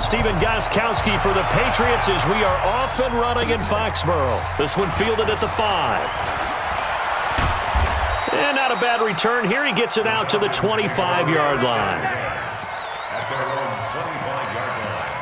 Stephen Gostkowski for the Patriots as we are off and running in Foxborough. This one fielded at the 5. And not a bad return here. He gets it out to the 25-yard line. At their own 25-yard line.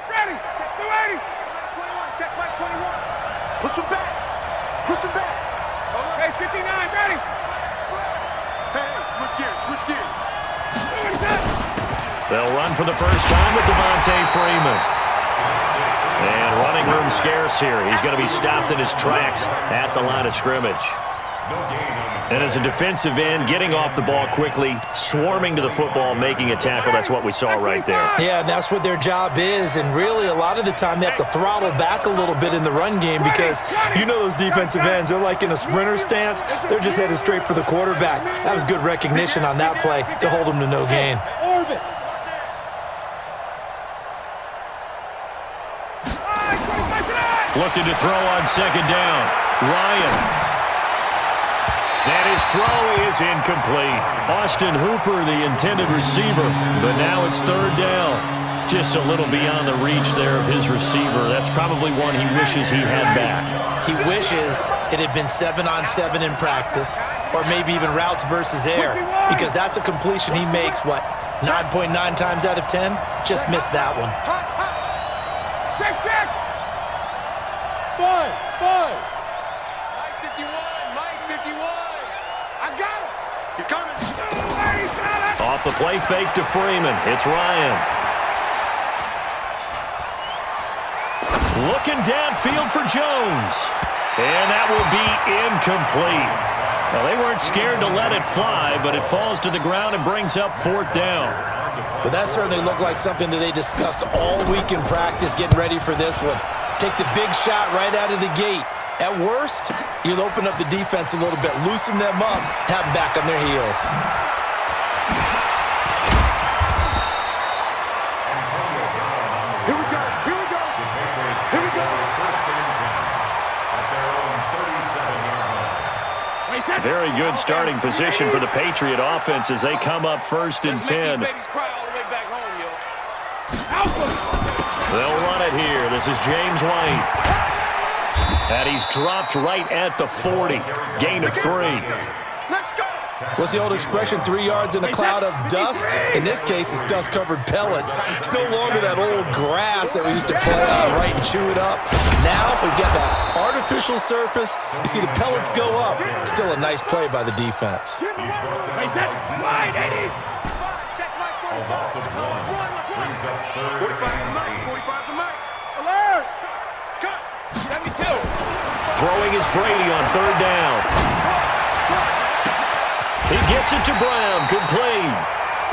Ready. Check the ready. 21. Check right 21. Push him back. Push him back. Hey, 59. Ready. Hey, switch gears. Switch gears. They'll run for the first time with Devontae Freeman. And running room scarce here. He's going to be stopped in his tracks at the line of scrimmage. And as a defensive end, getting off the ball quickly, swarming to the football, making a tackle, that's what we saw right there. Yeah, that's what their job is, and really a lot of the time they have to throttle back a little bit in the run game because you know those defensive ends, they're like in a sprinter stance. They're just headed straight for the quarterback. That was good recognition on that play to hold them to no gain. Looking to throw on second down. Ryan. And his throw is incomplete. Austin Hooper, the intended receiver, but now it's third down. Just a little beyond the reach there of his receiver. That's probably one he wishes he had back. He wishes it had been 7-on-7 in practice, or maybe even routes versus air, because that's a completion he makes, 9.9 times out of 10? Just missed that one. Check. 5. Mike 51. Mike 51. I got him. He's coming. Off the play fake to Freeman. It's Ryan. Looking downfield for Jones. And that will be incomplete. Well, they weren't scared to let it fly, but it falls to the ground and brings up fourth down. Well, that certainly looked like something that they discussed all week in practice, getting ready for this one. Take the big shot right out of the gate. At worst, you'll open up the defense a little bit, loosen them up, have them back on their heels. Here we go. Here we go. Here we go. Very good starting position for the Patriot offense as they come up first and 10. They'll run it here. This is James White. And he's dropped right at the 40. Gain of 3. What's the old expression, 3 yards in a cloud of dust? In this case, it's dust-covered pellets. It's no longer that old grass that we used to play on, right, and chew it up. Now we've got that artificial surface. You see the pellets go up. Still a nice play by the defense. Wait, that's wide, Eddie. Check right 45 to Mike. 45 to Mike. Alert. Cut. 72. Throwing is Brady on third down. He gets it to Brown, complete.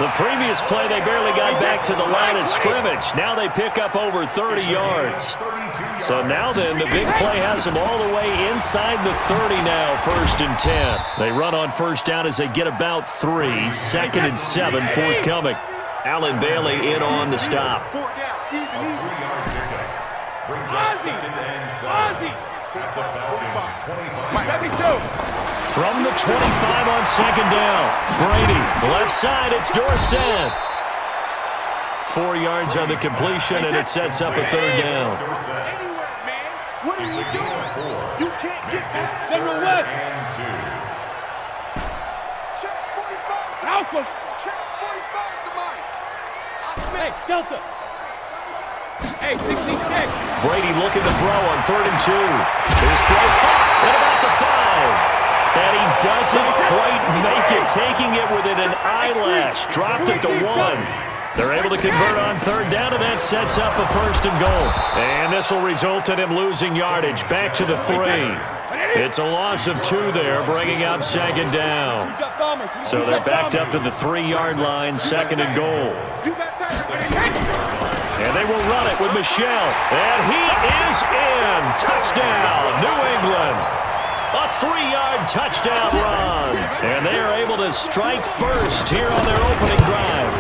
The previous play, they barely got back to the line of scrimmage. Now they pick up over 30 yards. So now then, the big play has them all the way inside the 30 now, first and 10. They run on first down as they get about 3. Second and 7 forthcoming. Allen Bailey in on the stop. From the 25 on second down. Brady, left side, it's Dorsett. 4 yards on the completion, and it sets up a third down. What are you doing? You can't get that. General West. Check 45. Malcolm. Check 45 to Mike. Hey, Delta. Hey, 66. Brady looking to throw on third and 2. His throw caught at about the 5. And he doesn't quite make it, taking it within an eyelash. Dropped at the 1. They're able to convert on third down, and that sets up a first and goal. And this will result in him losing yardage. Back to the 3. It's a loss of 2 there, bringing up second down. So they're backed up to the 3-yard line, second and goal. And they will run it with Michelle. And he is in. Touchdown, New England. A 3-yard touchdown run. And they are able to to strike first here on their opening drive.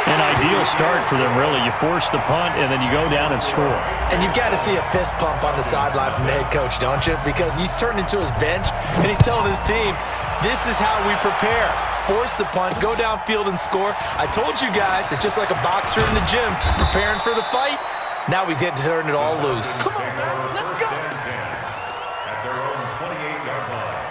An ideal start for them, really. You force the punt, and then you go down and score. And you've got to see a fist pump on the sideline from the head coach, don't you? Because he's turned into his bench, and he's telling his team, this is how we prepare. Force the punt, go downfield and score. I told you guys, it's just like a boxer in the gym preparing for the fight. Now we get to turn it all loose. Come on, man. Let's go. At their own 28-yard line.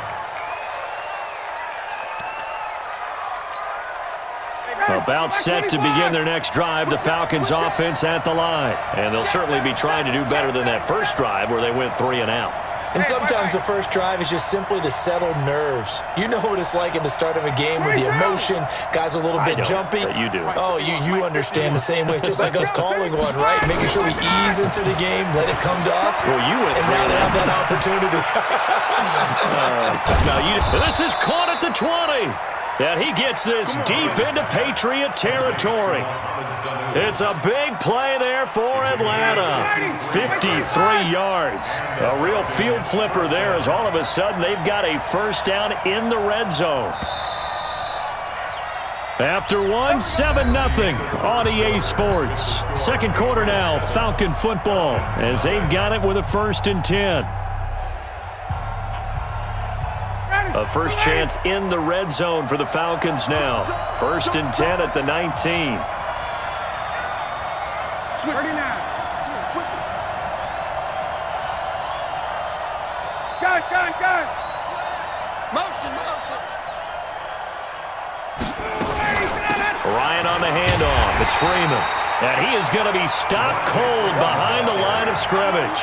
About set to begin their next drive, the Falcons offense at the line. And they'll certainly be trying to do better than that first drive where they went 3 and out. And sometimes the first drive is just simply to settle nerves. You know what it's like at the start of a game with the emotion. Guys a little bit jumpy. But you do. Oh, you understand the same way. It's just like us calling one, right? Making sure we ease into the game, let it come to us. Well, you went and now they have that opportunity. This is caught at the 20. And he gets this deep into Patriot territory. It's a big play there for Atlanta. 53 yards. A real field flipper there as all of a sudden they've got a first down in the red zone. After one, 7-0 on EA Sports. Second quarter now, Falcon football, as they've got it with a 1st and 10. A first chance in the red zone for the Falcons now. 1st and 10 at the 19. 39. Switch it. Gun. Motion. Ryan on the handoff. It's Freeman. And he is going to be stopped cold behind the line of scrimmage.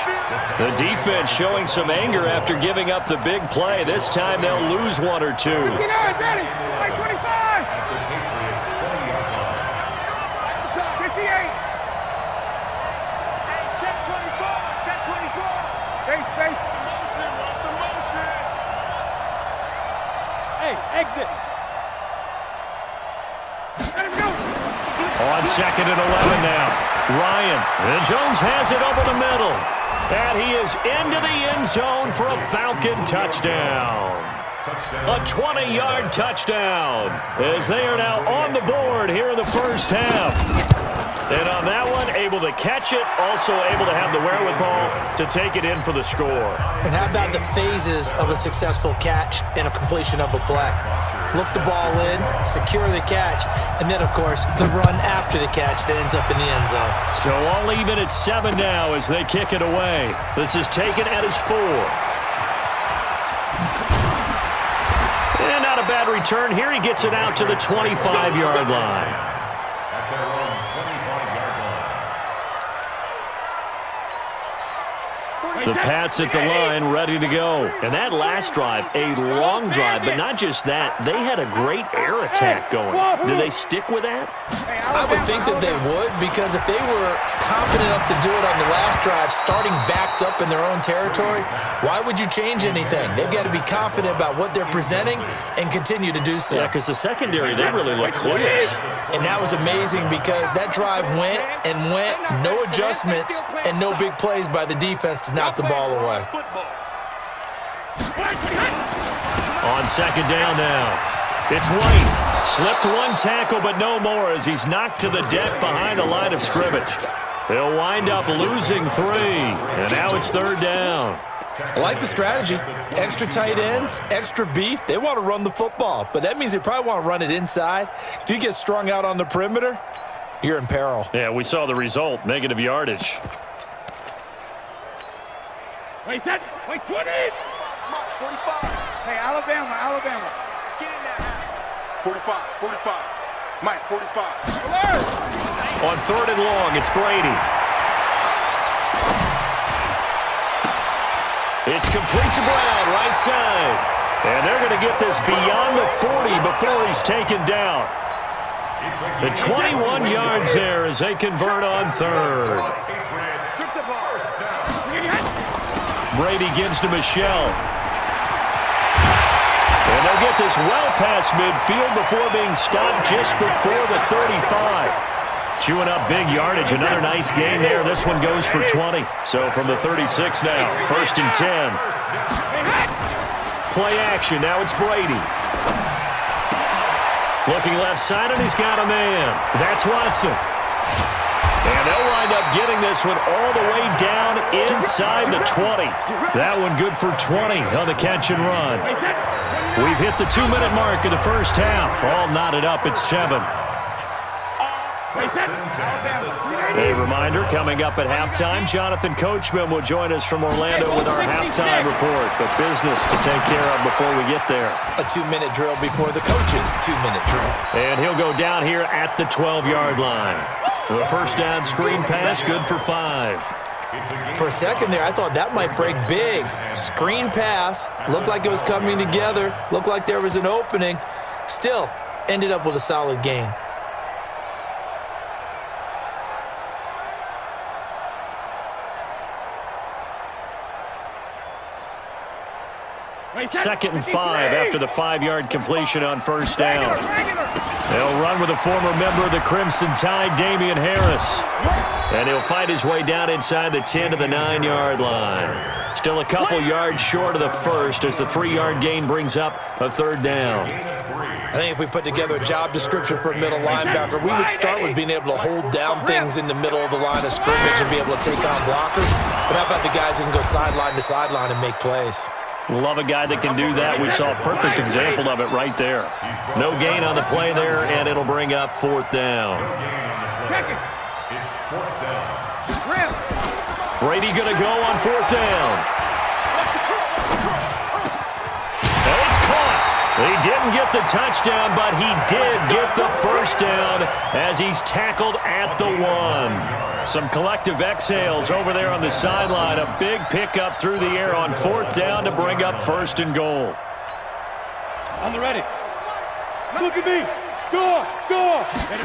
The defense showing some anger after giving up the big play. This time they'll lose 1 or 2. 59, ready. 25. 58. Hey, check 24. Check 24. Base. Motion. Watch the motion. Hey, exit. Let him go. On 2nd and 11 now. Ryan. And Jones has it over the middle. And he is into the end zone for a Falcon touchdown. A 20-yard touchdown as they are now on the board here in the first half. And on that one, able to catch it, also able to have the wherewithal to take it in for the score. And how about the phases of a successful catch and a completion of a play? Look the ball in, secure the catch, and then, of course, the run after the catch that ends up in the end zone. So all even at 7 now as they kick it away. This is taken at his 4. And not a bad return here. He gets it out to the 25-yard line. At their own 25-yard line. The Pats at the line, ready to go. And that last drive, a long drive, but not just that. They had a great air attack going. Do they stick with that? I would think that they would, because if they were confident enough to do it on the last drive, starting backed up in their own territory, why would you change anything? They've got to be confident about what they're presenting and continue to do so. Yeah, because the secondary, they really look clueless. And that was amazing because that drive went, no adjustments, and no big plays by the defense to knock the ball away. On 2nd down now, it's White. Slipped 1 tackle, but no more as he's knocked to the deck behind the line of scrimmage. They'll wind up losing 3, and now it's 3rd down. I like the strategy. Extra tight ends, extra beef. They want to run the football, but that means they probably want to run it inside. If you get strung out on the perimeter, you're in peril. Yeah, we saw the result, negative yardage. Wait, 20. 45. Hey, Alabama. Get in there. 45. Mike, 45. Alert! On 3rd and long, it's Brady. It's complete to Brown, right side. And they're going to get this beyond the 40 before he's taken down. The 21 yards there as they convert on 3rd. Brady gives to Michelle. And they'll get this well past midfield before being stopped just before the 35. Chewing up big yardage. Another nice gain there. This one goes for 20. So from the 36 now, 1st and 10. play action. Now it's Brady. Looking left side, and he's got a man. That's Watson. And they'll wind up getting this one all the way down inside the 20. That one good for 20 on the catch and run. We've hit the 2-minute mark of the first half. All knotted up at 7. A reminder, coming up at halftime, Jonathan Coachman will join us from Orlando with our halftime report. But business to take care of before we get there. A 2-minute drill before the coach's 2-minute drill. And he'll go down here at the 12-yard line. The first down screen pass, good for 5. For a second there, I thought that might break big. Screen pass, looked like it was coming together, looked like there was an opening. Still, ended up with a solid gain. Second and 5 after the 5-yard completion on first down. They'll run with a former member of the Crimson Tide, Damian Harris. And he'll fight his way down inside the 10 to the 9-yard line. Still a couple yards short of the first as the 3-yard gain brings up a third down. I think if we put together a job description for a middle linebacker, we would start with being able to hold down things in the middle of the line of scrimmage and be able to take on blockers. But how about the guys who can go sideline to sideline and make plays? Love a guy that can do that. We saw a perfect example of it right there. No gain on the play there, and it'll bring up fourth down. It's fourth down. Brady going to go on fourth down. And it's caught. He didn't get the touchdown, but he did get the first down as he's tackled at the 1. Some collective exhales over there on the sideline. A big pickup through the air on fourth down to bring up first and goal. On the ready. Look at me. Score.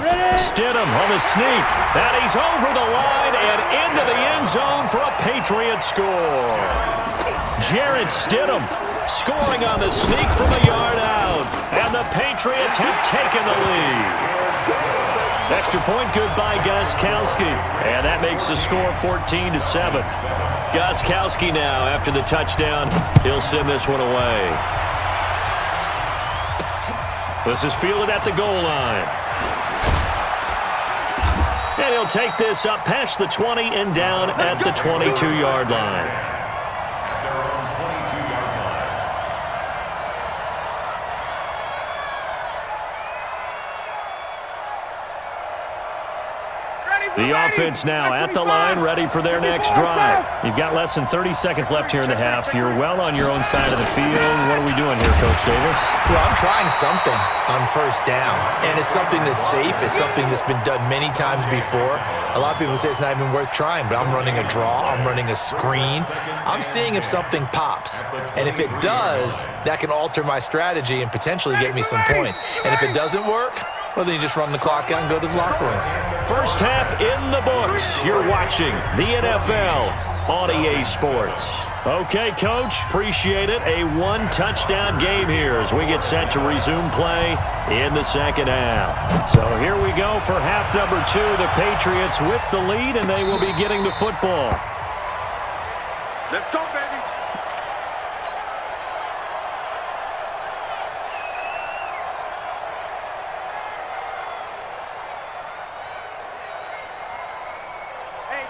Ready. Stidham on the sneak. And he's over the line and into the end zone for a Patriot score. Jarrett Stidham scoring on the sneak from a yard out. And the Patriots have taken the lead. Extra point good by Gostkowski. And that makes the score 14-7. Gostkowski now, after the touchdown, he'll send this one away. This is fielded at the goal line. And he'll take this up past the 20 and down at the 22-yard line. The offense now at the line, ready for their next drive. You've got less than 30 seconds left here in the half. You're well on your own side of the field. What are we doing here, Coach Davis? Well, I'm trying something on first down, and it's something that's safe. It's something that's been done many times before. A lot of people say it's not even worth trying, but I'm running a draw. I'm running a screen. I'm seeing if something pops, and if it does, that can alter my strategy and potentially get me some points. And if it doesn't work, well, then you just run the clock out and go to the locker room. First half in the books. You're watching the NFL on EA Sports. Okay, Coach, appreciate it. A 1-touchdown game here as we get set to resume play in the second half. So here we go for half number 2. The Patriots with the lead, and they will be getting the football. Let's go, baby.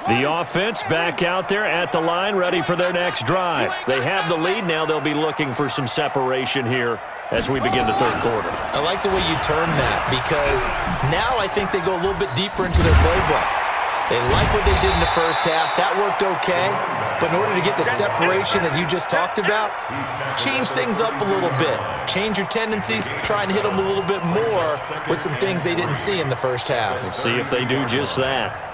The offense back out there at the line, ready for their next drive. They have the lead. Now they'll be looking for some separation here as we begin the third quarter. I like the way you turn that because now I think they go a little bit deeper into their playbook. They like what they did in the first half. That worked okay. But in order to get the separation that you just talked about, change things up a little bit. Change your tendencies. Try and hit them a little bit more with some things they didn't see in the first half. We'll see if they do just that.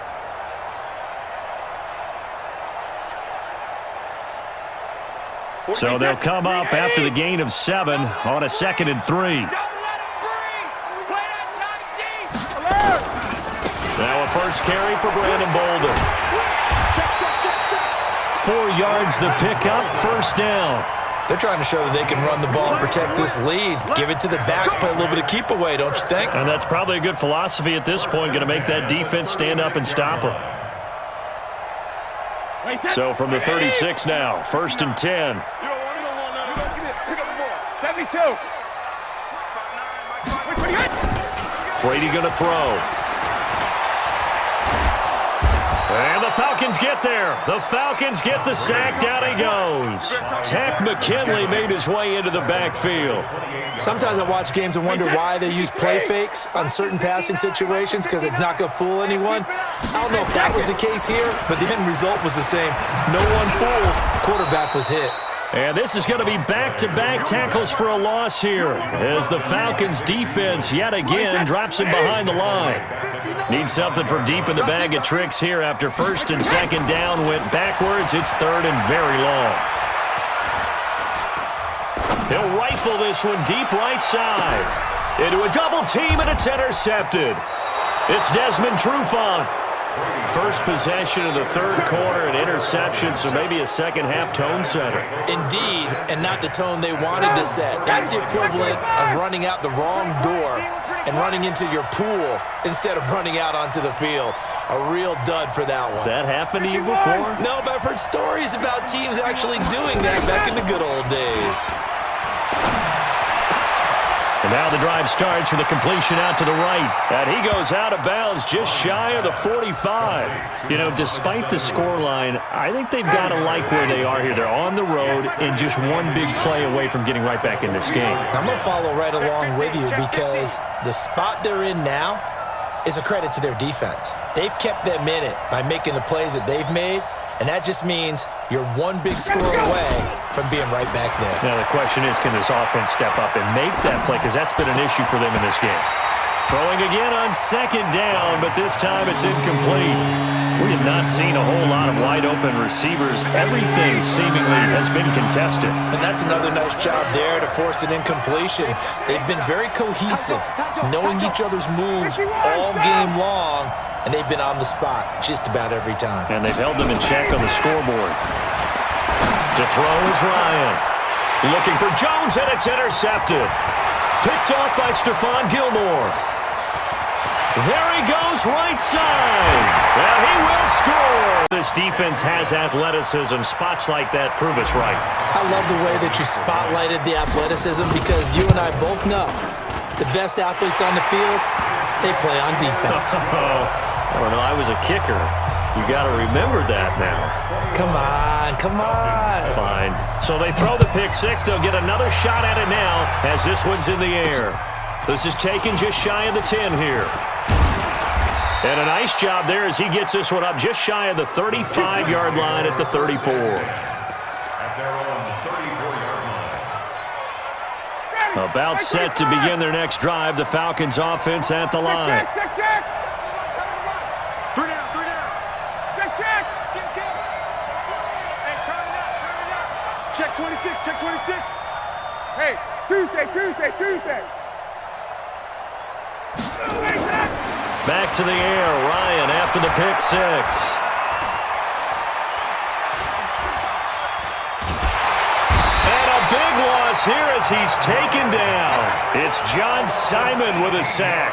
So they'll come up after the gain of 7 on a 2nd and 3. Now a first carry for Brandon Bolden. 4 yards the pickup, first down. They're trying to show that they can run the ball and protect this lead. Give it to the backs, play a little bit of keep away, don't you think? And that's probably a good philosophy at this point, going to make that defense stand up and stop them. So from the 36 now, 1st and 10. 22. Brady going to throw. And the Falcons get there. The Falcons get the sack. Down he goes. Tech McKinley made his way into the backfield. Sometimes I watch games and wonder why they use play fakes on certain passing situations because it's not going to fool anyone. I don't know if that was the case here, but the end result was the same. No one fooled. The quarterback was hit. And this is going to be back-to-back tackles for a loss here as the Falcons defense yet again drops him behind the line. Need something from deep in the bag of tricks here after first and second down went backwards. It's third and very long. He'll rifle this one deep right side. Into a double team and it's intercepted. It's Desmond Trufant. First possession of the third quarter, an interception, so maybe a second-half tone setter. Indeed, and not the tone they wanted to set. That's the equivalent of running out the wrong door and running into your pool instead of running out onto the field. A real dud for that one. Has that happened to you before? No, but I've heard stories about teams actually doing that back in the good old days. And now the drive starts with a completion out to the right. And he goes out of bounds just shy of the 45. You know, despite the scoreline, I think they've got to like where they are here. They're on the road and just one big play away from getting right back in this game. I'm going to follow right along with you because the spot they're in now is a credit to their defense. They've kept them in it by making the plays that they've made, and that just means you're one big score away from being right back there. Now the question is, can this offense step up and make that play? Because that's been an issue for them in this game. Throwing again on second down, but this time it's incomplete. We have not seen a whole lot of wide-open receivers. Everything seemingly has been contested. And that's another nice job there to force an incompletion. They've been very cohesive, knowing each other's moves all game long, and they've been on the spot just about every time. And they've held them in check on the scoreboard. To throw is Ryan. Looking for Jones, and it's intercepted. Picked off by Stephon Gilmore. There he goes, right side. Well, he will score. This defense has athleticism. Spots like that prove us right. I love the way that you spotlighted the athleticism because you and I both know the best athletes on the field, they play on defense. I don't know. I was a kicker. You got to remember that now. Come on, come on. Fine. So they throw the pick six. They'll get another shot at it now as this one's in the air. This is taken just shy of the 10 here. And a nice job there as he gets this one up just shy of the 35-yard line at the 34. About set to begin their next drive. The Falcons offense at the line. Check. Three down. Check. Hey, turn it up. Check 26. Hey, Tuesday. Back to the air, Ryan after the pick six. And a big loss here as he's taken down. It's John Simon with a sack.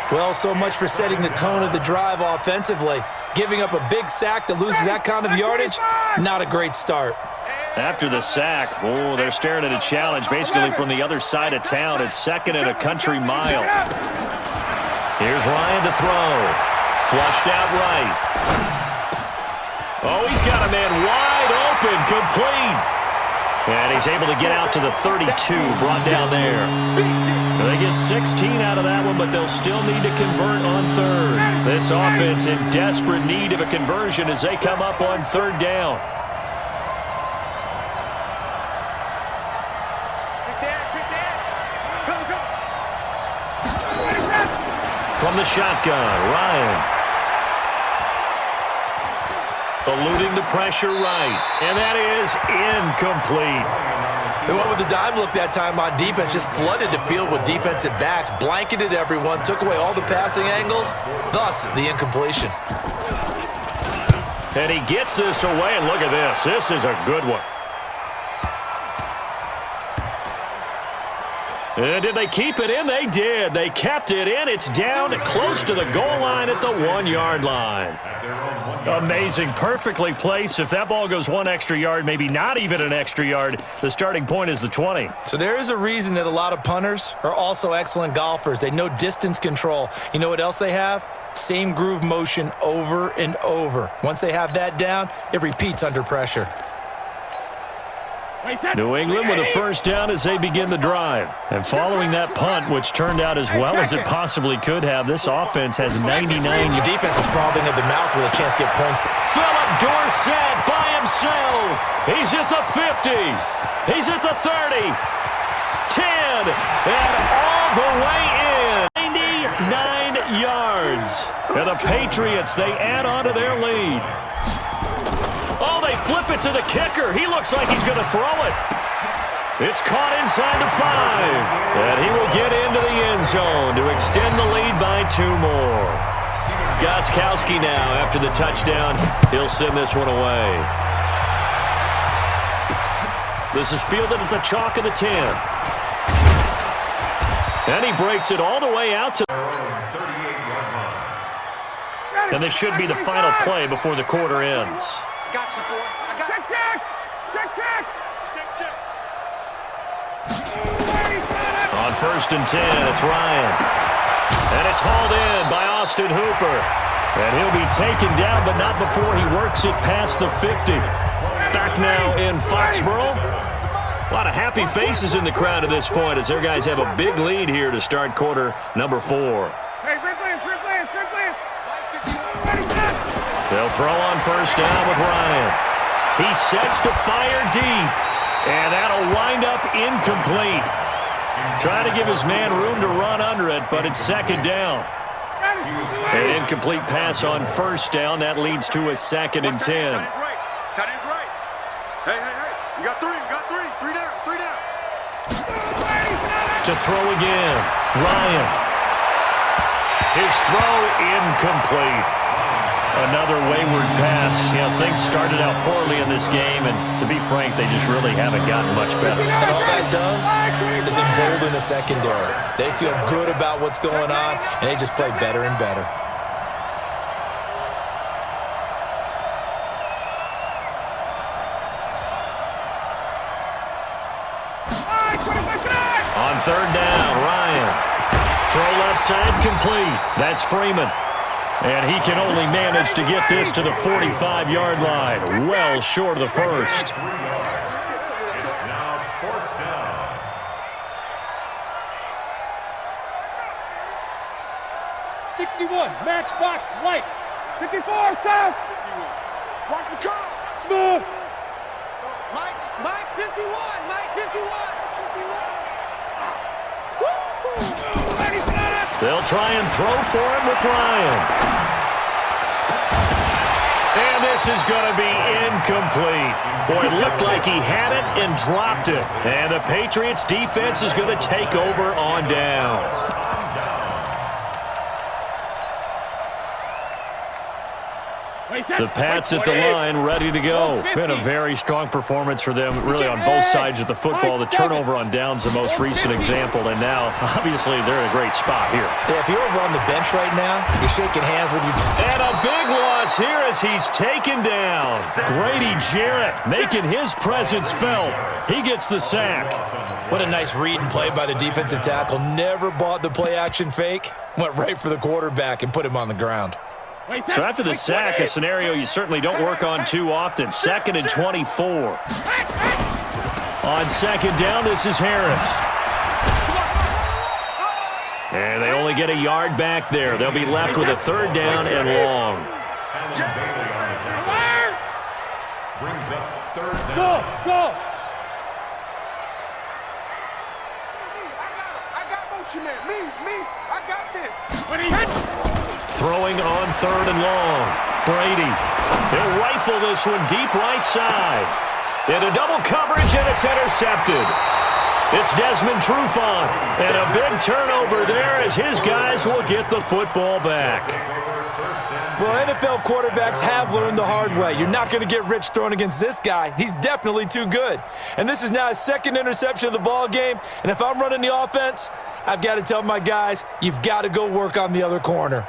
Well, so much for setting the tone of the drive offensively. Giving up a big sack that loses that kind of yardage, not a great start. After the sack, they're staring at a challenge basically from the other side of town. It's second and a country mile. Here's Ryan to throw. Flushed out right. Oh, he's got a man wide open, complete. And he's able to get out to the 32, brought down there. They get 16 out of that one, but they'll still need to convert on third. This offense in desperate need of a conversion as they come up on third down. From the shotgun, Ryan. Eluding the pressure right. And that is incomplete. They went with the dime look that time on defense, just flooded the field with defensive backs, blanketed everyone, took away all the passing angles, thus the incompletion. And he gets this away, and look at this. This is a good one. And did they keep it in? They did. They kept it in. It's down close to the goal line at the 1-yard line. Amazing. Perfectly placed. If that ball goes 1 extra yard, maybe not even an extra yard, the starting point is the 20. So there is a reason that a lot of punters are also excellent golfers. They know distance control. You know what else they have? Same groove motion over and over. Once they have that down, it repeats under pressure. New England with a first down as they begin the drive. And following that punt, which turned out as well as it possibly could have, this offense has 99. Your defense is frothing at the mouth with a chance to get points. Philip Dorsett by himself. He's at the 50. He's at the 30. 10. And all the way in. 99 yards. And the Patriots, they add on to their lead. Oh, they flip it to the kicker. He looks like he's going to throw it. It's caught inside the 5. And he will get into the end zone to extend the lead by 2 more. Gostkowski now, after the touchdown, he'll send this one away. This is fielded at the chalk of the 10. And he breaks it all the way out to... And this should be the final play before the quarter ends. Got you, boy. I got you. Check. On 1st and 10, it's Ryan. And it's hauled in by Austin Hooper. And he'll be taken down, but not before he works it past the 50. Back now in Foxborough. A lot of happy faces in the crowd at this point as their guys have a big lead here to start quarter number 4. Hey, Rick Lance. They'll throw on first down with Ryan. He sets to fire deep. And that'll wind up incomplete. Trying to give his man room to run under it, but it's 2nd down. An incomplete pass on first down. That leads to a 2nd and 10. Tight end's right. Hey. You got 3. 3 down. To throw again. Ryan. His throw incomplete. Another wayward pass. You know, things started out poorly in this game, and to be frank, they just really haven't gotten much better. And all that does is embolden the secondary. They feel good about what's going on, and they just play better and better. On 3rd down, Ryan. Throw left side complete. That's Freeman. And he can only manage to get this to the 45-yard line. Well short of the first. It's now 4th down. Matchbox lights. 54, top. Watch the curl. Smooth. Mike 51. They'll try and throw for him with Ryan. And this is going to be incomplete. Boy, it looked like he had it and dropped it. And the Patriots defense is going to take over on downs. The Pats at the line, ready to go. Been a very strong performance for them, really on both sides of the football. The turnover on downs, the most recent example, and now, obviously, they're in a great spot here. Yeah, if you're over on the bench right now, you're shaking hands with your team. And a big loss here as he's taken down. Grady Jarrett making his presence felt. He gets the sack. What a nice read and play by the defensive tackle. Never bought the play-action fake. Went right for the quarterback and put him on the ground. So after the sack, a scenario you certainly don't work on too often. 2nd and 24. On 2nd down, this is Harris. And they only get a yard back there. They'll be left with a 3rd down and long. Brings up 3rd down. Go. I got motion man. Me. I got this. Throwing on 3rd and long. Brady. He'll rifle this one deep right side. Into double coverage, and it's intercepted. It's Desmond Trufant, and a big turnover there as his guys will get the football back. Well, NFL quarterbacks have learned the hard way. You're not going to get rich throwing against this guy. He's definitely too good. And this is now his second interception of the ball game. And if I'm running the offense, I've got to tell my guys, you've got to go work on the other corner.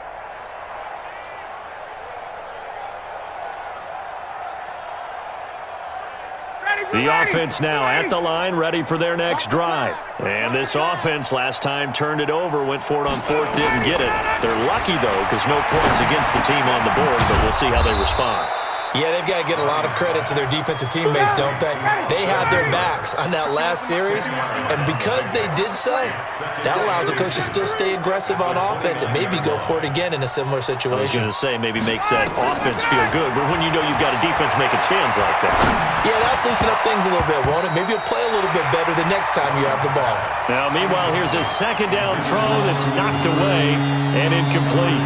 The offense now at the line, ready for their next drive. And this offense last time turned it over, went for it on fourth, didn't get it. They're lucky, though, because no points against the team on the board, but we'll see how they respond. Yeah, they've got to get a lot of credit to their defensive teammates, don't they? They had their backs on that last series, and because they did so, that allows the coach to still stay aggressive on offense and maybe go for it again in a similar situation. I was going to say maybe makes that offense feel good, but when you know you've got a defense making stands like that. Yeah, that'll loosen up things a little bit, won't it? Maybe you'll play a little bit better the next time you have the ball. Now, meanwhile, here's a second down throw that's knocked away and incomplete.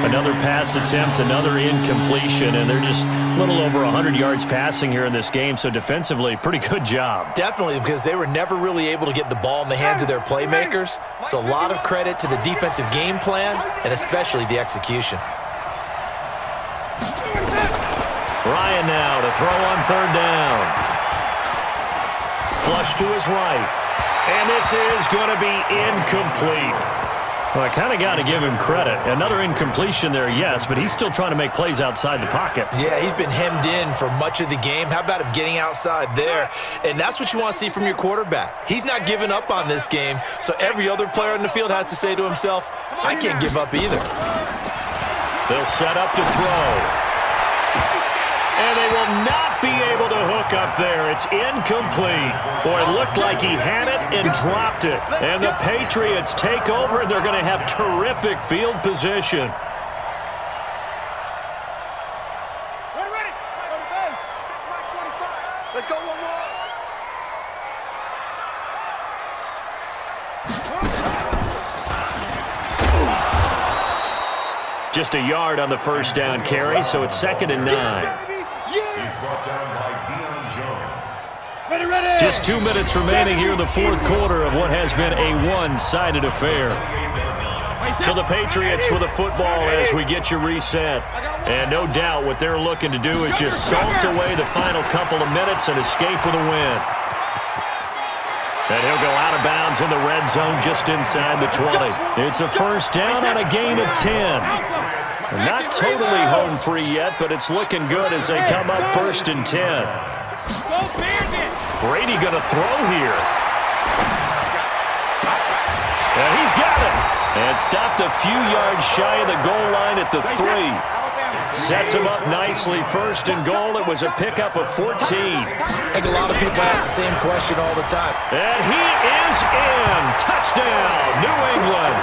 Another pass attempt, another incompletion, and they're just a little over 100 yards passing here in this game, so defensively, pretty good job. Definitely, because they were never really able to get the ball in the hands of their playmakers, so a lot of credit to the defensive game plan and especially the execution. Ryan now to throw on third down. Flush to his right, and this is going to be incomplete. Well, I kind of got to give him credit. Another incompletion there, yes, but he's still trying to make plays outside the pocket. Yeah, he's been hemmed in for much of the game. How about him getting outside there? And that's what you want to see from your quarterback. He's not giving up on this game, so every other player on the field has to say to himself, I can't give up either. They'll set up to throw. And they will not be able to hook up there. It's incomplete. Boy, it looked like he had it and dropped it. And the Patriots take over, and they're going to have terrific field position. Ready. Let's go one more. Just a yard on the first down carry, so it's 2nd and 9. Just 2 minutes remaining here in the fourth quarter of what has been a one-sided affair. So the Patriots with the football as we get you reset. And no doubt what they're looking to do is just salt away the final couple of minutes and escape with a win. And he'll go out of bounds in the red zone just inside the 20. It's a first down on a gain of 10. Not totally home free yet, but it's looking good as they come up 1st and 10. Brady going to throw here. And he's got it. And stopped a few yards shy of the goal line at the 3. Sets him up nicely. 1st and goal. It was a pickup of 14. I think a lot of people ask the same question all the time. And he is in. Touchdown, New England.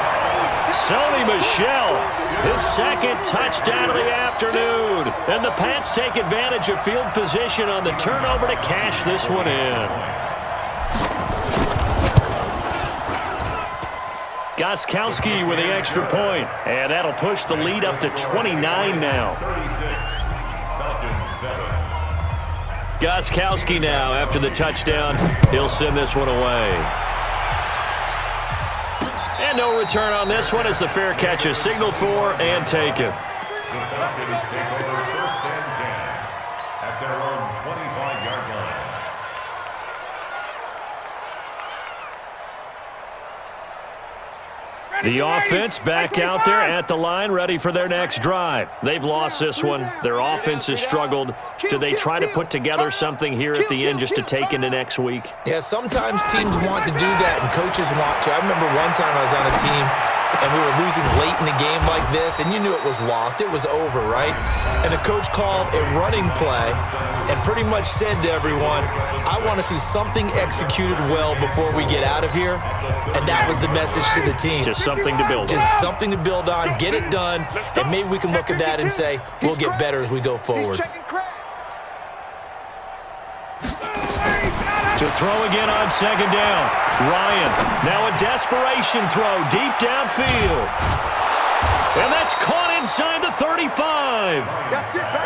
Sony Michel, his 2nd touchdown of the afternoon. And the Pats take advantage of field position on the turnover to cash this one in. Gostkowski with the extra point. And that'll push the lead up to 29 now. Gostkowski now after the touchdown. He'll send this one away. And no return on this one as the fair catch is signaled for and taken. The Falcons take over 1st and 10 at their own 25-yard line. The offense back out there at the line, ready for their next drive. They've lost this one. Their offense has struggled. Do they try to put together something here at the end just to take into next week? Yeah, sometimes teams want to do that and coaches want to. I remember one time I was on a team and we were losing late in the game like this, and you knew it was lost. It was over, right? And the coach called a running play and pretty much said to everyone, I want to see something executed well before we get out of here. And that was the message to the team. Just something to build on. Just something to build on, get it done, and maybe we can look at that and say, we'll get better as we go forward. To throw again on 2nd down. Ryan, now a desperation throw deep downfield. And that's caught inside the 35.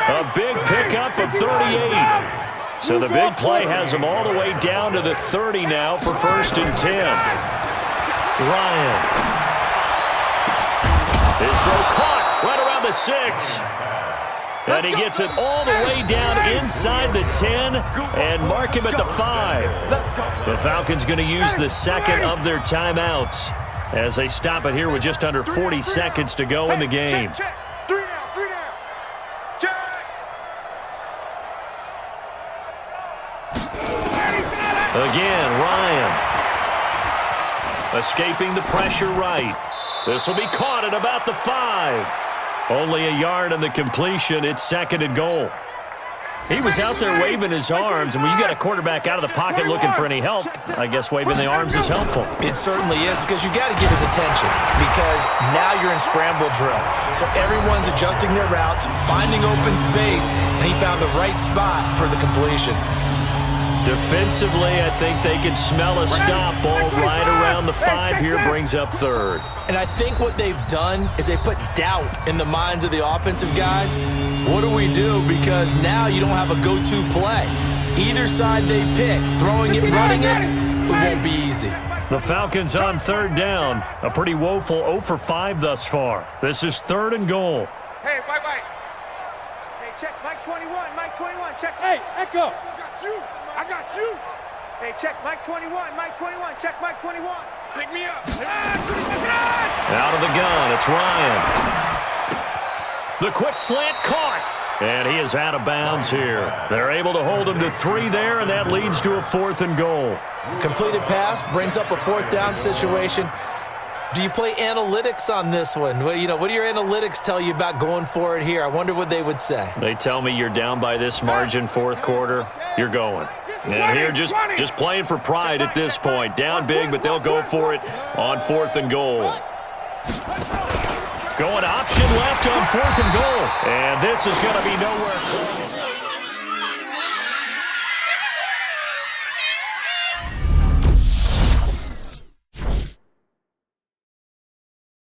A big pickup of 38. So the big play has them all the way down to the 30 now for 1st and 10. Ryan. His throw caught right around the 6. And he gets it all the way down inside the 10 and mark him at the 5. The Falcons going to use the second of their timeouts as they stop it here with just under 40 seconds to go in the game. Check. 3 down, 3 down. Check. Again, Ryan. Escaping the pressure right. This will be caught at about the 5. Only a yard on the completion. It's 2nd and goal. He was out there waving his arms, and when you got a quarterback out of the pocket looking for any help, I guess waving the arms is helpful. It certainly is, because you got to give his attention, because now you're in scramble drill. So everyone's adjusting their routes, finding open space, and he found the right spot for the completion. Defensively, I think they can smell a stop. Ball right around the 5 here, brings up 3rd. And I think what they've done is they put doubt in the minds of the offensive guys. What do we do? Because now you don't have a go-to play. Either side they pick, throwing it, running it, it won't be easy. The Falcons on 3rd down. A pretty woeful 0 for 5 thus far. This is 3rd and goal. Hey, wait. Hey, check Mike 21, Mike 21, check. Hey, Echo. I got you. Hey, check Mike 21, Mike 21, check Mike 21. Pick me up. Out of the gun, it's Ryan. The quick slant caught. And he is out of bounds here. They're able to hold him to 3 there, and that leads to a 4th and goal. Completed pass brings up a 4th down situation. Do you play analytics on this one? Well, what do your analytics tell you about going for it here? I wonder what they would say. They tell me you're down by this margin 4th quarter, you're going. And here just playing for pride at this point. Down big, but they'll go for it on 4th and goal. Going option left on 4th and goal. And this is going to be nowhere close.